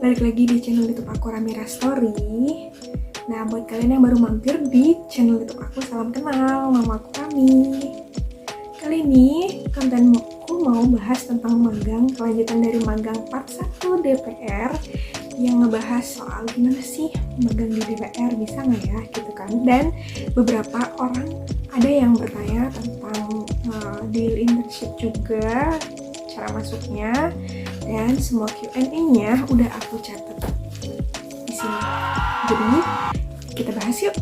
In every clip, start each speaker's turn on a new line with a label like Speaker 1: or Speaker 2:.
Speaker 1: Balik lagi di channel YouTube aku, Ramira Story. Nah, buat kalian yang baru mampir di channel YouTube aku, salam kenal, nama aku Rami. Kali ini kontenku mau bahas tentang magang, kelanjutan dari magang part 1 DPR yang ngebahas soal gimana sih magang di DPR, bisa nggak ya gitu kan. Dan beberapa orang ada yang bertanya tentang deal internship juga, cara masuknya, dan semua Q&A-nya udah aku catat di sini. Jadi kita bahas yuk.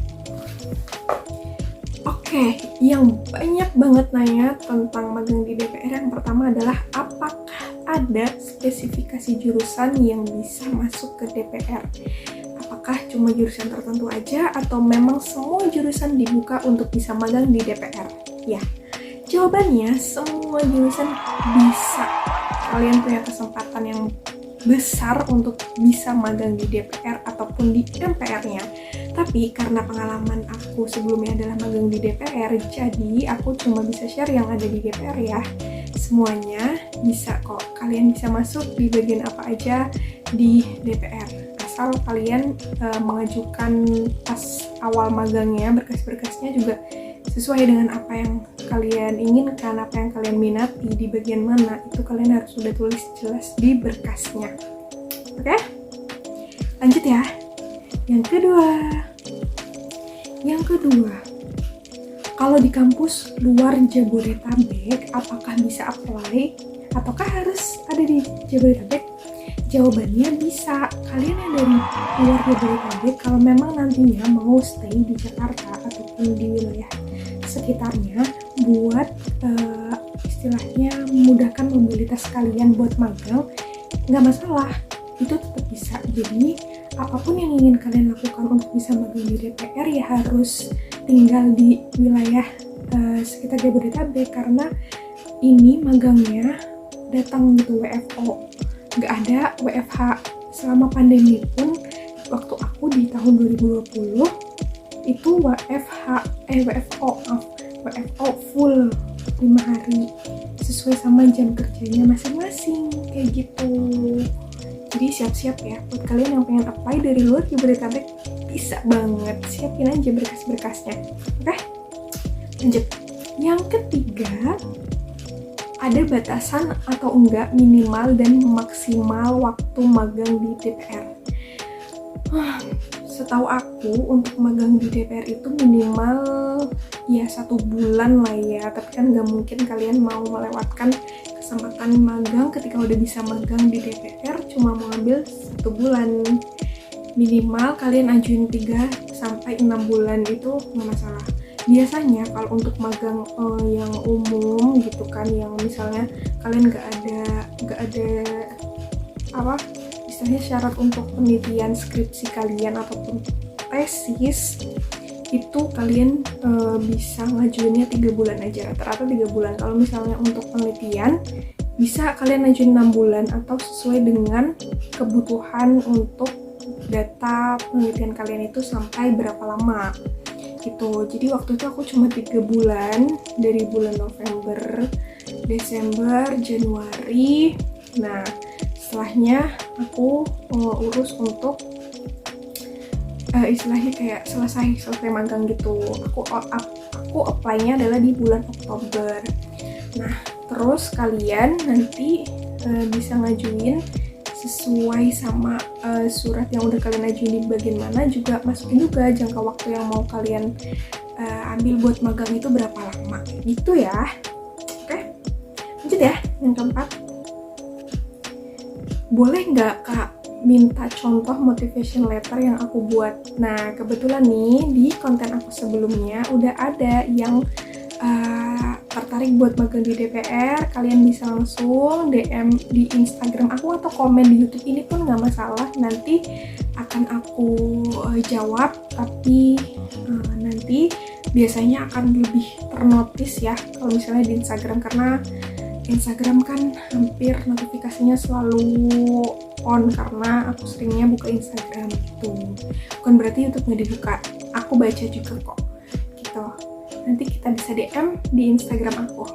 Speaker 1: Oke, yang banyak banget nanya tentang magang di DPR, yang pertama adalah apakah ada spesifikasi jurusan yang bisa masuk ke DPR? Apakah cuma jurusan tertentu aja atau memang semua jurusan dibuka untuk bisa magang di DPR? Ya, jawabannya semua jurusan bisa. Kalian punya kesempatan yang besar untuk bisa magang di DPR ataupun di MPR-nya. Tapi karena pengalaman aku sebelumnya adalah magang di DPR, jadi aku cuma bisa share yang ada di DPR ya. Semuanya bisa kok, kalian bisa masuk di bagian apa aja di DPR. Asal kalian mengajukan pas awal magangnya, berkas-berkasnya juga sesuai dengan apa yang kalian inginkan, apa yang kalian minati, di bagian mana, itu kalian harus sudah tulis jelas di berkasnya. Oke? Lanjut ya. Yang kedua, kalau di kampus luar Jabodetabek, apakah bisa apply ataukah harus ada di Jabodetabek? Jawabannya bisa. Kalian yang dari luar Jabodetabek, kalau memang nantinya mau stay di Jakarta ataupun di wilayah sekitarnya buat istilahnya memudahkan mobilitas kalian buat magang, nggak masalah, itu tetap bisa. Jadi apapun yang ingin kalian lakukan untuk bisa magang di DPR ya harus tinggal di wilayah sekitar Jabodetabek, karena ini magangnya datang gitu WFO, nggak ada WFH. Selama pandemi pun waktu aku di tahun 2020 itu WFO full 5 hari sesuai sama jam kerjanya masing-masing kayak gitu. Jadi siap-siap ya buat kalian yang pengen apply dari luar Jabodetabek, bisa banget, siapin aja berkas-berkasnya. Oke? Lanjut. Yang ketiga, ada batasan atau enggak minimal dan maksimal waktu magang di DPR? Setahu aku untuk magang di DPR itu minimal ya 1 bulan lah ya, tapi kan nggak mungkin kalian mau melewatkan kesempatan magang ketika udah bisa magang di DPR cuma mau ambil 1 bulan. Minimal kalian ajuin 3-6 bulan, itu nggak masalah. Biasanya kalau untuk magang yang umum gitu kan, yang misalnya kalian nggak ada apa istilahnya syarat untuk penelitian skripsi kalian ataupun tesis, itu kalian bisa ngajuinnya 3 bulan aja, rata-rata 3 bulan. Kalau misalnya untuk penelitian bisa kalian ngajuin 6 bulan atau sesuai dengan kebutuhan untuk data penelitian kalian itu sampai berapa lama gitu. Jadi waktu itu aku cuma 3 bulan, dari bulan November, Desember, Januari. Nah setelahnya aku urus untuk istilahnya kayak selesai magang gitu. Aku apply-nya adalah di bulan Oktober. Nah terus kalian nanti bisa ngajuin sesuai sama surat yang udah kalian ajuin di bagian mana, juga masukin juga jangka waktu yang mau kalian ambil buat magang itu berapa lama gitu ya. Oke, lanjut ya. Yang keempat, boleh nggak Kak minta contoh motivation letter yang aku buat? Nah kebetulan nih di konten aku sebelumnya udah ada yang tertarik buat magang di DPR. Kalian bisa langsung DM di Instagram aku atau komen di YouTube ini pun nggak masalah, nanti akan aku jawab. Tapi nanti biasanya akan lebih ternotis ya kalau misalnya di Instagram, karena Instagram kan hampir notifikasinya selalu on karena aku seringnya buka Instagram gitu. Bukan berarti YouTube nggak dibuka, aku baca juga kok gitu. Nanti kita bisa DM di Instagram aku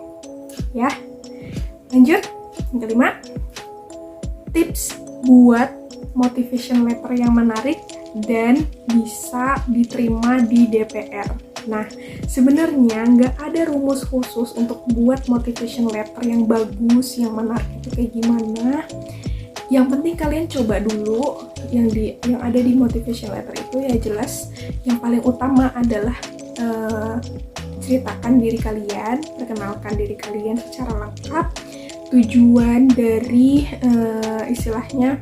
Speaker 1: ya. Lanjut, yang kelima, tips buat motivation letter yang menarik dan bisa diterima di DPR. Nah, sebenarnya nggak ada rumus khusus untuk buat motivation letter yang bagus, yang menarik itu kayak gimana. Yang penting kalian coba dulu yang ada di motivation letter itu ya jelas. Yang paling utama adalah ceritakan diri kalian, perkenalkan diri kalian secara lengkap, tujuan dari istilahnya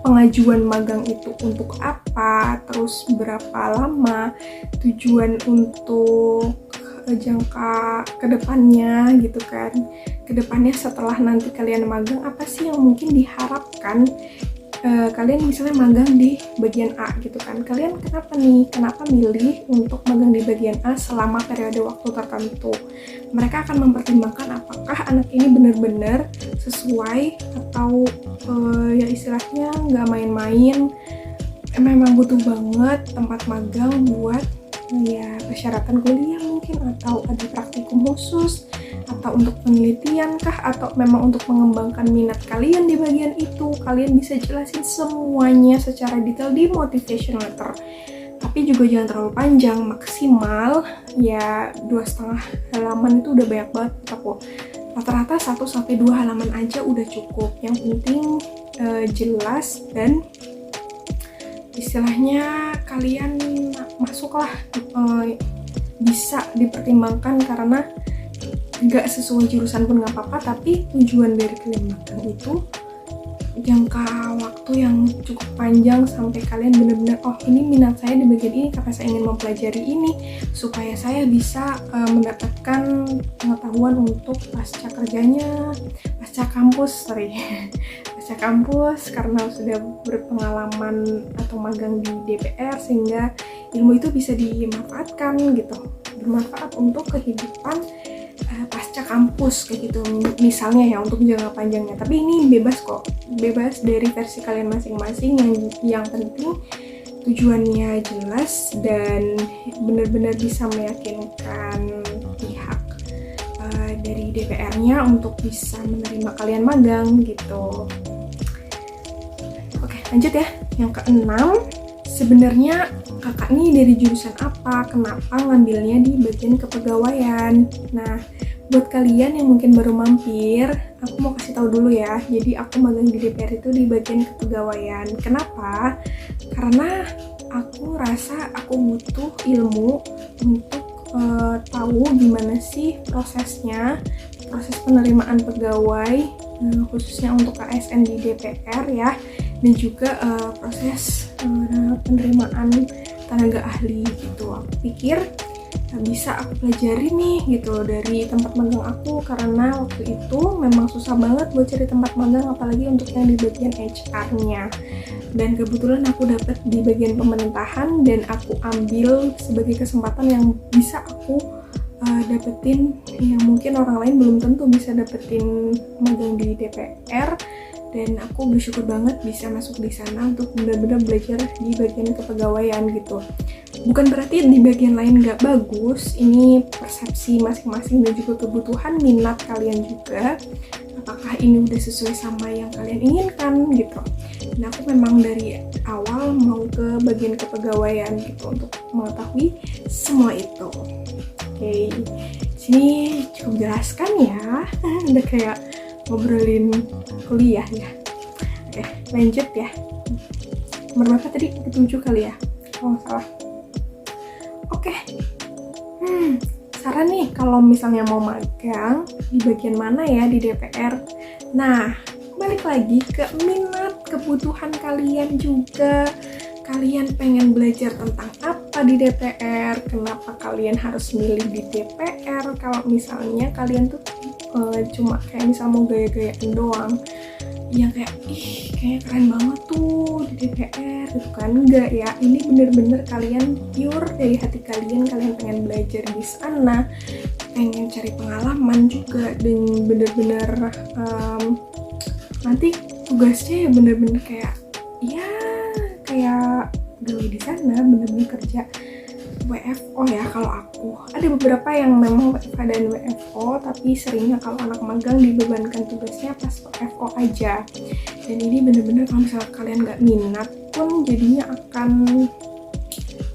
Speaker 1: pengajuan magang itu untuk apa, terus berapa lama, tujuan untuk jangka kedepannya gitu kan. Kedepannya setelah nanti kalian magang, apa sih yang mungkin diharapkan kalian misalnya magang di bagian A gitu kan. Kalian kenapa milih untuk magang di bagian A selama periode waktu tertentu. Mereka akan mempertimbangkan apakah anak ini benar-benar sesuai atau ya istilahnya nggak main-main, memang butuh banget tempat magang buat ya persyaratan kuliah mungkin, atau ada praktikum khusus, atau untuk penelitian kah, atau memang untuk mengembangkan minat kalian di bagian itu. Kalian bisa jelasin semuanya secara detail di motivation letter, tapi juga jangan terlalu panjang, maksimal ya 2,5 halaman itu udah banyak banget aku. Rata-rata 1-2 halaman aja udah cukup. Yang penting jelas dan istilahnya kalian masuklah, bisa dipertimbangkan karena nggak sesuai jurusan pun nggak apa-apa, tapi tujuan dari kalian magang itu jangka waktu yang cukup panjang sampai kalian benar-benar oh ini minat saya di bagian ini karena saya ingin mempelajari ini supaya saya bisa mendapatkan pengetahuan untuk pasca kampus karena sudah berpengalaman atau magang di DPR, sehingga ilmu itu bisa dimanfaatkan gitu, bermanfaat untuk kehidupan pasca kampus kayak gitu misalnya ya, untuk jangka panjangnya. Tapi ini bebas dari versi kalian masing-masing. Yang penting tujuannya jelas dan benar-benar bisa meyakinkan pihak dari DPR-nya untuk bisa menerima kalian magang gitu. Oke, lanjut ya. Yang keenam, sebenarnya kakak nih dari jurusan apa, kenapa ngambilnya di bagian kepegawaian. Nah, buat kalian yang mungkin baru mampir, aku mau kasih tahu dulu ya. Jadi aku magang di DPR itu di bagian kepegawaian. Kenapa? Karena aku rasa aku butuh ilmu untuk tahu gimana sih proses penerimaan pegawai, khususnya untuk ASN di DPR ya, dan juga proses penerimaan tenaga ahli gitu. Aku pikir bisa aku pelajari nih gitu dari tempat magang aku, karena waktu itu memang susah banget buat cari tempat magang, apalagi untuk yang di bagian HR-nya. Dan kebetulan aku dapat di bagian pemerintahan dan aku ambil sebagai kesempatan yang bisa aku dapetin, yang mungkin orang lain belum tentu bisa dapetin magang di DPR. Dan aku bersyukur banget bisa masuk di sana untuk benar-benar belajar di bagian kepegawaian gitu. Bukan berarti di bagian lain nggak bagus, ini persepsi masing-masing dan juga kebutuhan minat kalian juga. Apakah ini udah sesuai sama yang kalian inginkan gitu. Nah, aku memang dari awal mau ke bagian kepegawaian gitu untuk mengetahui semua itu. Oke, sini cukup jelaskan ya. Udah kayak ngobrolin kuliah ya. Oke, lanjut ya. Nomor berapa tadi? 7 kali ya? Oh, salah. Oke. Saran nih kalau misalnya mau magang di bagian mana ya di DPR. Nah, balik lagi ke minat, kebutuhan kalian juga. Kalian pengen belajar tentang apa di DPR? Kenapa kalian harus milih di DPR? Kalau misalnya kalian tuh cuma kayak misal mau gaya-gayaan doang, yang kayak kayak keren banget tuh di DPR gitu kan. Enggak ya, ini bener-bener kalian pure dari hati kalian pengen belajar di sana, pengen cari pengalaman juga, dan bener-bener nanti tugasnya ya bener-bener kayak gawe di sana, bener-bener kerja WFO ya. Kalau aku ada beberapa yang memang WFH dan WFO, tapi seringnya kalau anak magang dibebankan tugasnya pas WFO aja. Dan ini bener-bener kalau misalnya kalian nggak minat pun jadinya akan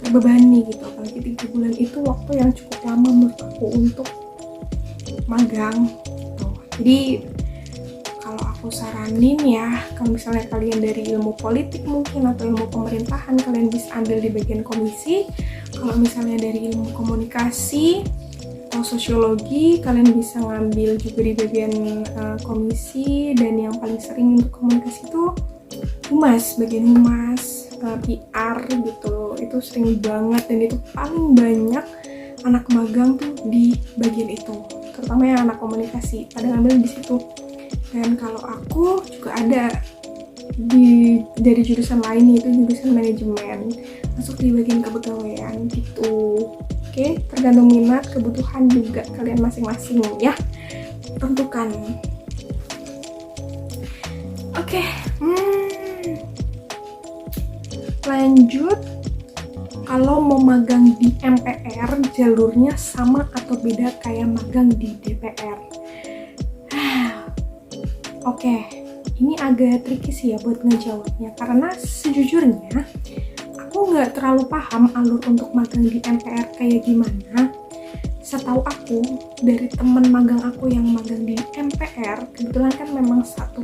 Speaker 1: terbebani gitu. Apalagi 3 bulan itu waktu yang cukup lama menurut aku untuk magang gitu. Jadi kalau aku saranin ya, kalau misalnya kalian dari ilmu politik mungkin atau ilmu pemerintahan, kalian bisa ambil di bagian komisi. Kalau misalnya dari ilmu komunikasi atau sosiologi, kalian bisa ngambil juga di bagian komisi. Dan yang paling sering untuk komunikasi itu humas, bagian humas, PR gitu. Itu sering banget dan itu paling banyak anak magang tuh di bagian itu, terutama yang anak komunikasi pada ngambil di situ. Dan kalau aku juga ada dari jurusan lain, yaitu jurusan manajemen, masuk di bagian kepegawaian gitu. Oke, tergantung minat, kebutuhan juga kalian masing-masing ya, tentukan. Oke, lanjut. Kalau mau magang di MPR, jalurnya sama atau beda kayak magang di DPR? Oke, ini agak tricky sih ya buat ngejawabnya, karena sejujurnya aku nggak terlalu paham alur untuk magang di MPR kayak gimana. Setahu aku, dari teman magang aku yang magang di MPR, kebetulan kan memang satu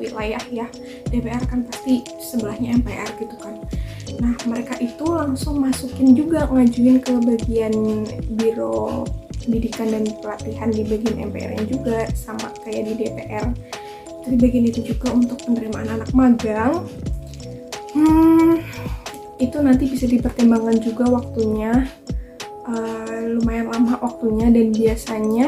Speaker 1: wilayah ya, DPR kan pasti sebelahnya MPR gitu kan. Nah, mereka itu langsung masukin juga, ngajuin ke bagian Biro Pendidikan dan Pelatihan di bagian MPR-nya juga, sama kayak di DPR. Di bagian itu juga untuk penerimaan anak magang. Itu nanti bisa dipertimbangkan juga waktunya, lumayan lama waktunya, dan biasanya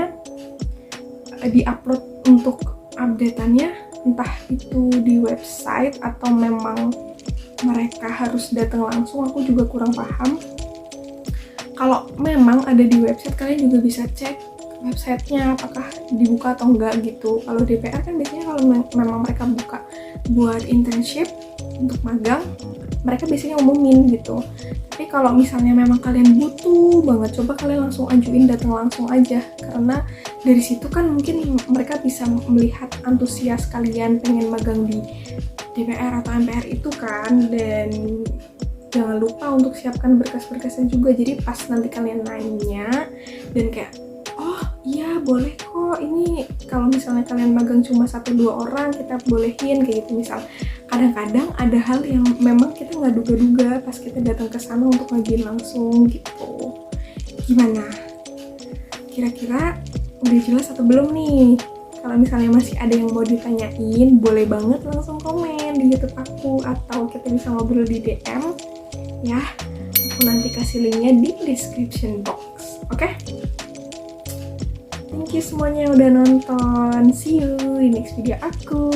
Speaker 1: di-upload untuk update-annya entah itu di website atau memang mereka harus datang langsung. Aku juga kurang paham. Kalau memang ada di website, kalian juga bisa cek websitenya apakah dibuka atau enggak gitu. Kalau DPR kan biasanya kalau memang mereka buka buat internship untuk magang, mereka biasanya umumin gitu. Tapi kalau misalnya memang kalian butuh banget, coba kalian langsung ajuin, datang langsung aja, karena dari situ kan mungkin mereka bisa melihat antusias kalian pengen magang di DPR atau MPR itu kan. Dan jangan lupa untuk siapkan berkas-berkasnya juga, jadi pas nanti kalian nanya dan kayak, oh iya boleh kok, ini kalau misalnya kalian magang cuma 1-2 orang kita bolehin kayak gitu. Misal kadang-kadang ada hal yang memang kita nggak duga-duga pas kita datang ke sana untuk ngajuin langsung gitu. Gimana? Kira-kira udah jelas atau belum nih? Kalau misalnya masih ada yang mau ditanyain, boleh banget langsung komen di YouTube aku, atau kita bisa ngobrol di DM ya. Aku nanti kasih linknya di description box. Oke? Thank you semuanya yang udah nonton. See you di next video aku.